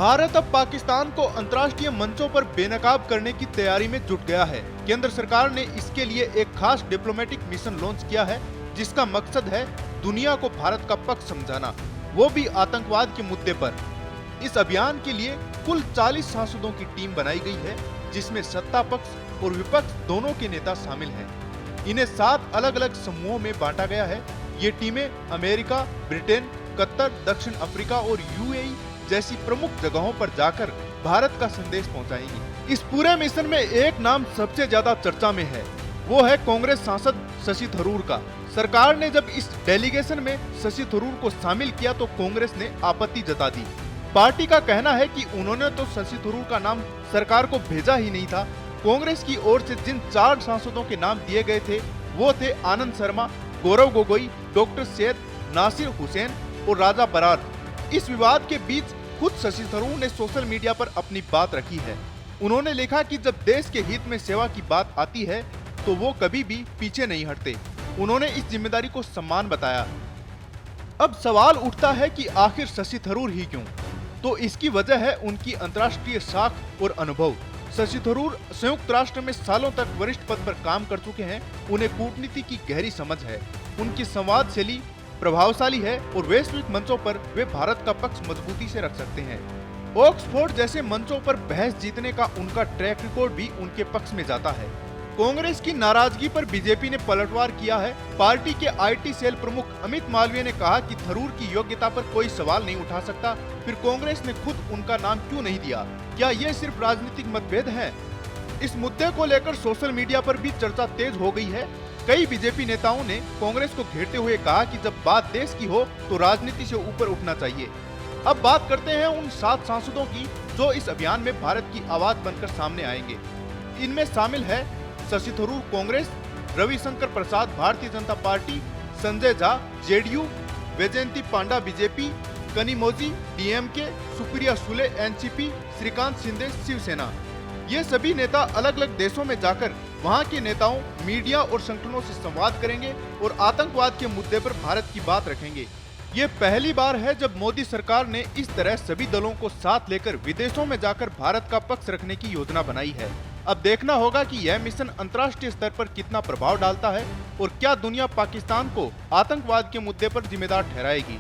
भारत अब पाकिस्तान को अंतर्राष्ट्रीय मंचों पर बेनकाब करने की तैयारी में जुट गया है। केंद्र सरकार ने इसके लिए एक खास डिप्लोमेटिक मिशन लॉन्च किया है, जिसका मकसद है दुनिया को भारत का पक्ष समझाना, वो भी आतंकवाद के मुद्दे पर। इस अभियान के लिए कुल 40 सांसदों की टीम बनाई गई है, जिसमें सत्ता पक्ष और विपक्ष दोनों के नेता शामिल हैं। इन्हें 7 अलग अलग समूहों में बांटा गया है। ये टीमें अमेरिका, ब्रिटेन, कतर, दक्षिण अफ्रीका और यूएई जैसी प्रमुख जगहों पर जाकर भारत का संदेश पहुंचाएंगी। इस पूरे मिशन में एक नाम सबसे ज्यादा चर्चा में है, वो है कांग्रेस सांसद शशि थरूर का। सरकार ने जब इस डेलीगेशन में शशि थरूर को शामिल किया तो कांग्रेस ने आपत्ति जता दी। पार्टी का कहना है कि उन्होंने तो शशि थरूर का नाम सरकार को भेजा ही नहीं था। कांग्रेस की ओर से जिन 4 सांसदों के नाम दिए गए थे वो थे आनंद शर्मा, गौरव गोगोई, डॉक्टर सैयद नासिर हुसैन और राजा बरार। इस विवाद के बीच खुद शशि थरूर ने सोशल मीडिया पर अपनी बात रखी है। उन्होंने लिखा कि जब देश के हित में सेवा की बात आती है तो वो कभी भी पीछे नहीं हटते। उन्होंने इस जिम्मेदारी को सम्मान बताया। अब सवाल उठता है कि आखिर शशि थरूर ही क्यों? तो इसकी वजह है उनकी अंतर्राष्ट्रीय साख और अनुभव। शशि थरूर संयुक्त राष्ट्र में सालों तक वरिष्ठ पद पर काम कर चुके हैं। उन्हें कूटनीति की गहरी समझ है। उनकी संवाद शैली प्रभावशाली है और वैश्विक मंचों पर वे भारत का पक्ष मजबूती से रख सकते हैं। ऑक्सफोर्ड जैसे मंचों पर बहस जीतने का उनका ट्रैक रिकॉर्ड भी उनके पक्ष में जाता है। कांग्रेस की नाराजगी पर बीजेपी ने पलटवार किया है। पार्टी के आईटी सेल प्रमुख अमित मालवीय ने कहा कि थरूर की योग्यता पर कोई सवाल नहीं उठा सकता। फिर कांग्रेस ने खुद उनका नाम क्यों नहीं दिया? क्या ये सिर्फ राजनीतिक मतभेद है? इस मुद्दे को लेकर सोशल मीडिया पर भी चर्चा तेज हो गई है। कई बीजेपी नेताओं ने कांग्रेस को घेरते हुए कहा कि जब बात देश की हो तो राजनीति से ऊपर उठना चाहिए। अब बात करते हैं उन 7 सांसदों की जो इस अभियान में भारत की आवाज बनकर सामने आएंगे। इनमें शामिल है Shashi Tharoor Congress, Ravishankar Prasad Bharatiya Janata Party, Sanjay Jha JDU, Baijayant Panda BJP, Kanimozhi DMK, Supriya Sule NCP, Shrikant Shinde Shiv Sena. ये सभी नेता अलग अलग देशों में जाकर वहां के नेताओं, मीडिया और संगठनों से संवाद करेंगे और आतंकवाद के मुद्दे पर भारत की बात रखेंगे। ये पहली बार है जब मोदी सरकार ने इस तरह सभी दलों को साथ लेकर विदेशों में जाकर भारत का पक्ष रखने की योजना बनाई है। अब देखना होगा कि यह मिशन अंतर्राष्ट्रीय स्तर पर कितना प्रभाव डालता है और क्या दुनिया पाकिस्तान को आतंकवाद के मुद्दे पर जिम्मेदार ठहराएगी।